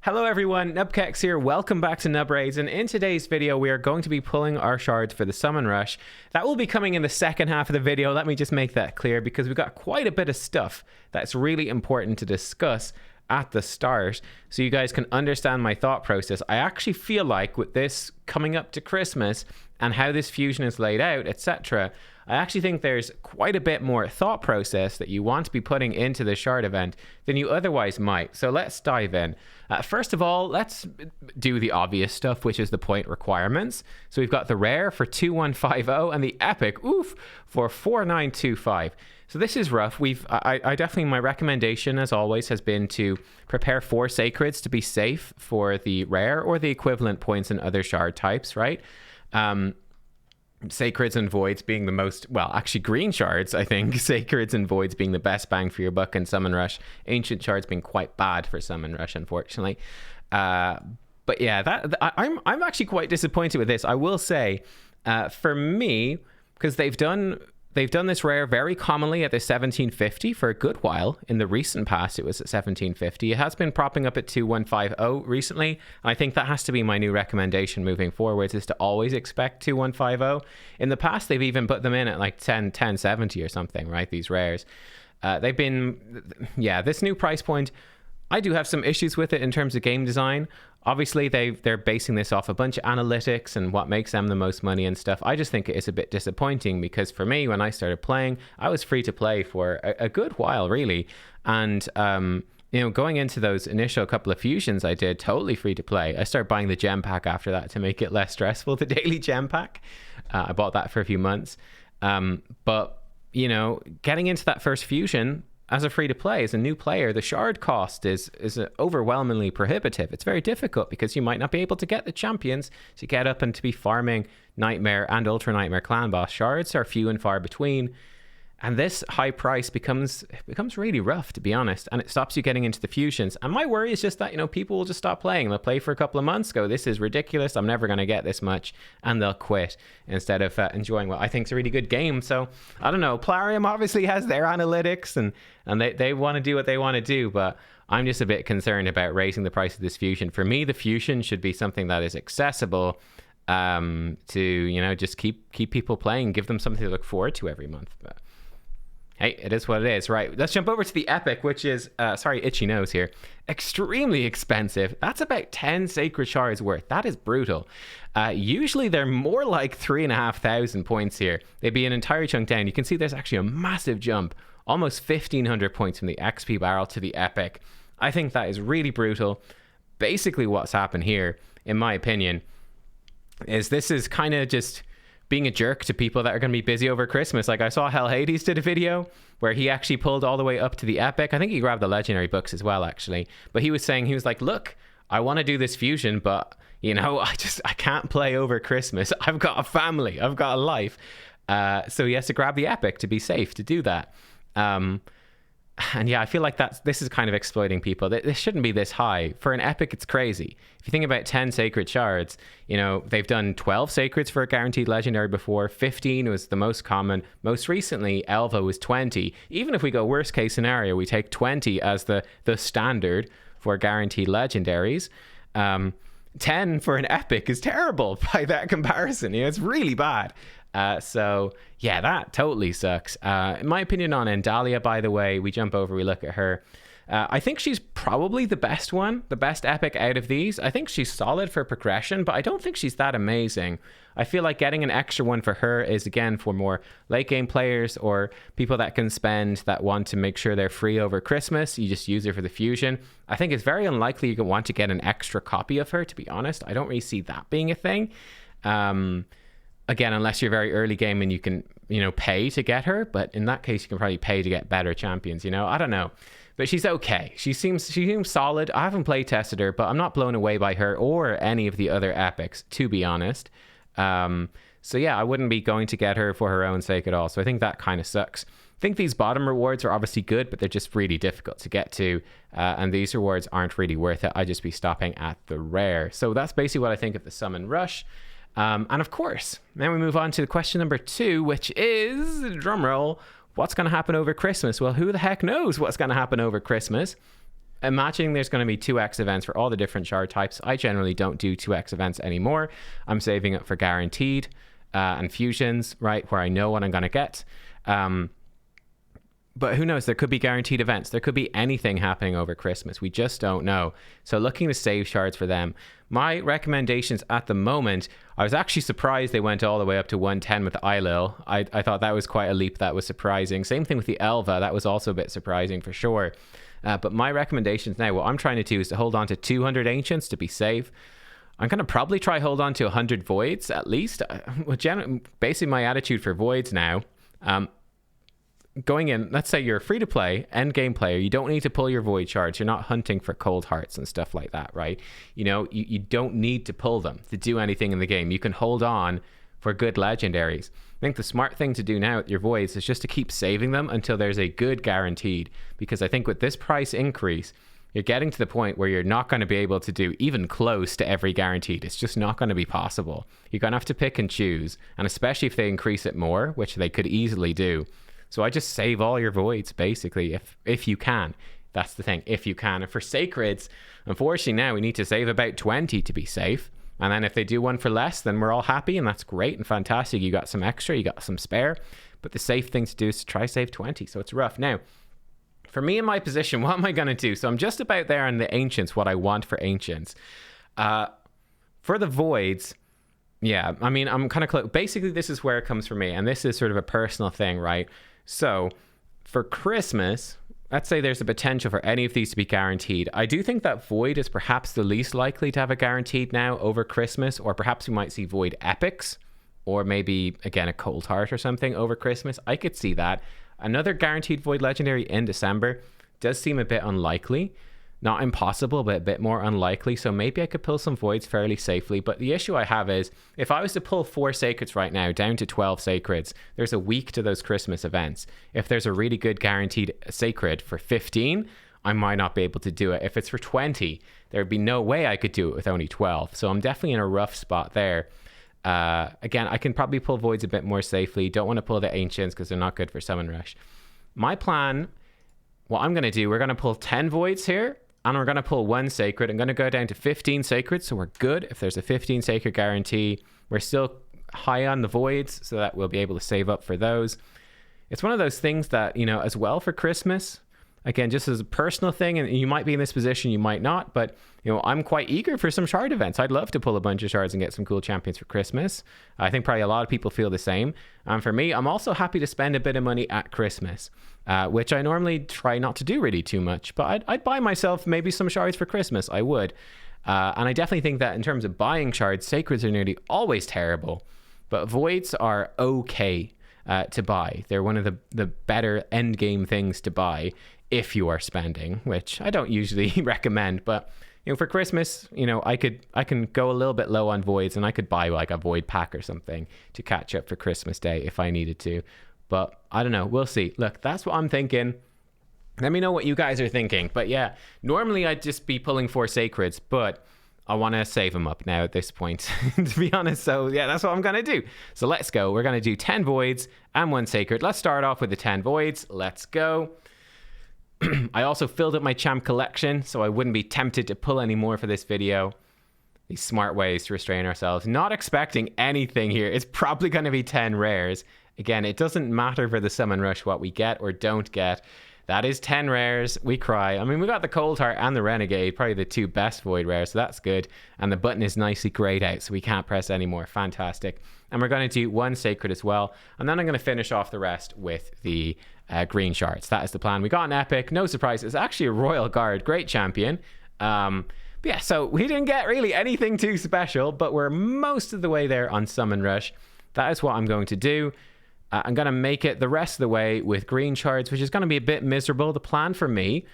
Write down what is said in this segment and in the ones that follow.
Hello everyone, nubkeks here, welcome back to Nub Raids, and in today's video we are going to be pulling our shards for the summon rush. That will be coming in the second half of the video, let me just make that clear, because we've got quite a bit of stuff that's really important to discuss at the start, so you guys can understand my thought process. I actually feel like with this coming up to Christmas and how this fusion is laid out, etc., I actually think there's quite a bit more thought process that you want to be putting into the shard event than you otherwise might. So let's dive in. First of all, let's do the obvious stuff, which is the point requirements. So we've got the rare for 2150 and the epic, for 4925. So this is rough. I definitely, my recommendation as always has been to prepare 4 sacreds to be safe for the rare or the equivalent points in other shard types, right? Sacreds and voids being the most, well, actually green shards, I think. Sacreds and voids being the best bang for your buck in summon rush. Ancient shards being quite bad for summon rush, unfortunately. But yeah, I'm actually quite disappointed with this. I will say, for me, because they've done this rare very commonly at the 1750 for a good while. In the recent past, it was at 1750. It has been propping up at 2150 recently. And I think that has to be my new recommendation moving forwards, is to always expect 2150. In the past, they've even put them in at like 1070 or something, right? These rares. They've been, yeah, this new price point, I do have some issues with it in terms of game design. Obviously, they're basing this off a bunch of analytics and what makes them the most money and stuff. I just think it is a bit disappointing because for me, when I started playing, I was free to play for a good while, really. And, you know, going into those initial couple of fusions, I did totally free to play. I started buying the gem pack after that to make it less stressful, the daily gem pack. I bought that for a few months. But, you know, getting into that first fusion, as a free-to-play, as a new player, the shard cost is overwhelmingly prohibitive. It's very difficult because you might not be able to get the champions to get up and to be farming Nightmare and Ultra Nightmare clan boss. Shards are few and far between. And this high price becomes really rough, to be honest, and it stops you getting into the fusions. And my worry is just that, you know, people will just stop playing. They'll play for a couple of months, go, this is ridiculous, I'm never going to get this much, and they'll quit instead of enjoying what I think is a really good game. So, I don't know, Plarium obviously has their analytics, and they want to do what they want to do, but I'm just a bit concerned about raising the price of this fusion. For me, the fusion should be something that is accessible to, you know, just keep people playing, give them something to look forward to every month. But hey, it is what it is. Right, let's jump over to the epic, which is, sorry, itchy nose here, extremely expensive. That's about 10 sacred shards worth. That is brutal. Usually they're more like 3,500 points here. They'd be an entire chunk down. You can see there's actually a massive jump, almost 1,500 points from the XP barrel to the epic. I think that is really brutal. Basically what's happened here, in my opinion, is this is kind of just being a jerk to people that are going to be busy over Christmas. Like I saw Hell Hades did a video where he actually pulled all the way up to the epic. I think he grabbed the legendary books as well, actually. But he was saying, he was like, look, I want to do this fusion, but you know, I can't play over Christmas. I've got a family, I've got a life. So he has to grab the epic to be safe to do that. And yeah, I feel like this is kind of exploiting people. This shouldn't be this high. For an epic, it's crazy. If you think about 10 sacred shards, you know, they've done 12 sacreds for a guaranteed legendary before. 15 was the most common. Most recently, Elva was 20. Even if we go worst case scenario, we take 20 as the standard for guaranteed legendaries. 10 for an epic is terrible by that comparison. You know, it's really bad. So yeah, that totally sucks. In my opinion on Endalia, by the way, we jump over, we look at her. I think she's probably the best one, the best epic out of these. I think she's solid for progression, but I don't think she's that amazing. I feel like getting an extra one for her is, again, for more late game players or people that can spend, that want to make sure they're free over Christmas. You just use her for the fusion. I think it's very unlikely you can want to get an extra copy of her, to be honest. I don't really see that being a thing. Again, unless you're very early game and you can, you know, pay to get her. But in that case, you can probably pay to get better champions, you know? I don't know. But she's okay. She seems solid. I haven't play tested her, but I'm not blown away by her or any of the other epics, to be honest. So yeah, I wouldn't be going to get her for her own sake at all. So I think that kind of sucks. I think these bottom rewards are obviously good, but they're just really difficult to get to. And these rewards aren't really worth it. I'd just be stopping at the rare. So that's basically what I think of the summon rush. And of course, then we move on to question number 2, which is, drumroll, what's going to happen over Christmas? Well, who the heck knows what's going to happen over Christmas? imagining there's going to be 2x events for all the different shard types. I generally don't do 2x events anymore. I'm saving it for guaranteed and fusions, right, where I know what I'm going to get. But who knows? There could be guaranteed events. There could be anything happening over Christmas. We just don't know. So looking to save shards for them. My recommendations at the moment, I was actually surprised they went all the way up to 110 with the Eilil. I thought that was quite a leap. That was surprising. Same thing with the Elva. That was also a bit surprising for sure. But my recommendations now, what I'm trying to do is to hold on to 200 Ancients to be safe. I'm going to probably try hold on to 100 Voids at least. Basically my attitude for Voids now, going in, let's say you're a free-to-play end game player, you don't need to pull your void shards, you're not hunting for cold hearts and stuff like that, right? You know, you don't need to pull them to do anything in the game. You can hold on for good legendaries. I think the smart thing to do now with your voids is just to keep saving them until there's a good guaranteed, because I think with this price increase, you're getting to the point where you're not going to be able to do even close to every guaranteed. It's just not going to be possible. You're going to have to pick and choose, and especially if they increase it more, which they could easily do. So I just save all your voids, basically, if you can. That's the thing, if you can. And for sacreds, unfortunately now we need to save about 20 to be safe. And then if they do one for less, then we're all happy, and that's great and fantastic. You got some extra, you got some spare. But the safe thing to do is to try save 20, so it's rough. Now, for me in my position, what am I going to do? So I'm just about there on the Ancients, what I want for Ancients. For the voids, yeah, I mean, I'm kind of close. Basically, this is where it comes for me, and this is sort of a personal thing, right? So for Christmas, let's say there's a potential for any of these to be guaranteed. I do think that Void is perhaps the least likely to have a guaranteed now over Christmas, or perhaps we might see Void Epics, or maybe, again, a Cold Heart or something over Christmas. I could see that. Another guaranteed Void Legendary in December does seem a bit unlikely. Not impossible, but a bit more unlikely. So maybe I could pull some Voids fairly safely. But the issue I have is, if I was to pull 4 Sacreds right now, down to 12 Sacreds, there's a week to those Christmas events. If there's a really good guaranteed Sacred for 15, I might not be able to do it. If it's for 20, there'd be no way I could do it with only 12. So I'm definitely in a rough spot there. Again, I can probably pull Voids a bit more safely. Don't want to pull the Ancients because they're not good for Summon Rush. My plan, what I'm going to do, we're going to pull 10 Voids here. And we're going to pull 1 Sacred. I'm going to go down to 15 Sacred, so we're good. If there's a 15 Sacred guarantee, we're still high on the Voids, so that we'll be able to save up for those. It's one of those things that, you know, as well for Christmas, again, just as a personal thing, and you might be in this position, you might not, but, you know, I'm quite eager for some shard events. I'd love to pull a bunch of shards and get some cool champions for Christmas. I think probably a lot of people feel the same. And for me, I'm also happy to spend a bit of money at Christmas, which I normally try not to do really too much, but I'd buy myself maybe some shards for Christmas. I would. And I definitely think that in terms of buying shards, sacreds are nearly always terrible, but voids are okay to buy. They're one of the better end game things to buy if you are spending, which I don't usually recommend, but you know, for Christmas, you know, I can go a little bit low on voids, and I could buy like a void pack or something to catch up for Christmas Day if I needed to. But I don't know, we'll see. Look, that's what I'm thinking. Let me know what you guys are thinking. But yeah, normally I'd just be pulling 4 sacreds, but I want to save them up now at this point, to be honest. So yeah, that's what I'm going to do. So let's go. We're going to do 10 voids and 1 sacred. Let's start off with the 10 voids. Let's go. I also filled up my champ collection, so I wouldn't be tempted to pull any more for this video. These smart ways to restrain ourselves. Not expecting anything here. It's probably going to be 10 rares. Again, it doesn't matter for the Summon Rush what we get or don't get. That is 10 rares. We cry. I mean, we got the Cold Heart and the Renegade, probably the 2 best Void rares, so that's good. And the button is nicely grayed out, so we can't press anymore. Fantastic. And we're going to do 1 Sacred as well. And then I'm going to finish off the rest with the green shards. That is the plan. We got an epic. No surprise. It's actually a Royal Guard. Great champion. But yeah, so we didn't get really anything too special, but we're most of the way there on Summon Rush. That is what I'm going to do. I'm going to make it the rest of the way with green shards, which is going to be a bit miserable. The plan for me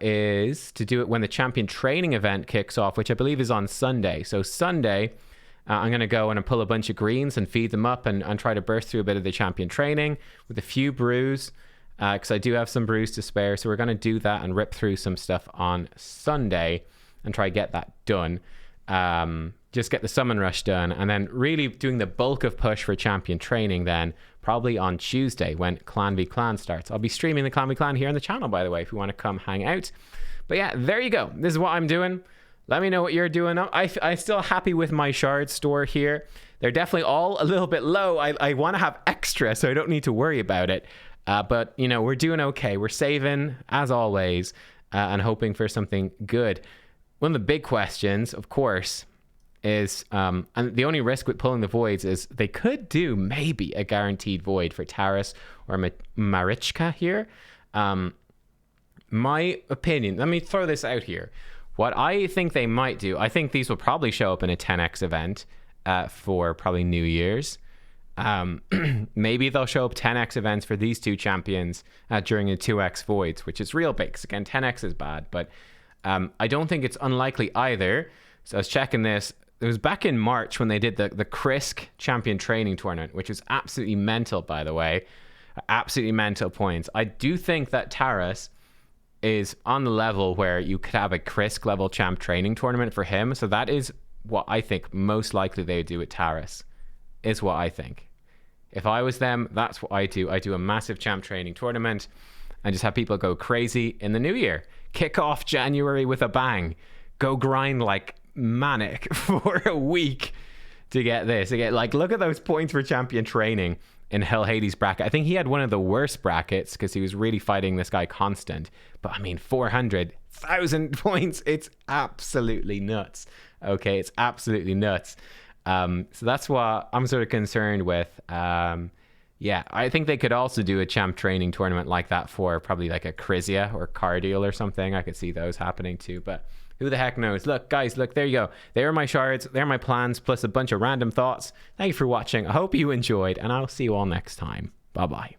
is to do it when the champion training event kicks off, which I believe is on Sunday. So Sunday, I'm going to go and pull a bunch of greens and feed them up and try to burst through a bit of the champion training with a few brews, because I do have some brews to spare. So we're going to do that and rip through some stuff on Sunday and try to get that done. Just get the Summon Rush done, and then really doing the bulk of push for champion training then probably on Tuesday when Clan v Clan starts. I'll be streaming the Clan v Clan here on the channel, by the way, if you want to come hang out. But yeah, there you go. This is what I'm doing. Let me know what you're doing. I'm still happy with my shard store here. They're definitely all a little bit low. I want to have extra, so I don't need to worry about it. But, you know, we're doing okay. We're saving, as always, and hoping for something good. One of the big questions, of course, is, and the only risk with pulling the voids is they could do maybe a guaranteed void for Taras or Marichka here. My opinion, let me throw this out here. What I think they might do, I think these will probably show up in a 10x event for probably New Year's. Maybe they'll show up 10x events for these two champions during the 2x voids, which is real big. 'Cause again, 10x is bad, but I don't think it's unlikely either. So I was checking this. It was back in March when they did the Krisk champion training tournament, which was absolutely mental, by the way. Absolutely mental points. I do think that Taras is on the level where you could have a Krisk level champ training tournament for him. So that is what I think most likely they would do with Taras, is what I think. If I was them, that's what I do. I do a massive champ training tournament and just have people go crazy in the new year. Kick off January with a bang. Go grind like manic for a week to get this. To get, like, look at those points for champion training in Hell Hades bracket. I think he had one of the worst brackets because he was really fighting this guy constant. But I mean, 400,000 points. It's absolutely nuts. Okay, it's absolutely nuts. So that's what I'm sort of concerned with. Yeah, I think they could also do a champ training tournament like that for probably like a Crizia or Cardiel or something. I could see those happening too, but who the heck knows? Look, guys, look, there you go. There are my shards. There are my plans, plus a bunch of random thoughts. Thank you for watching. I hope you enjoyed, and I'll see you all next time. Bye-bye.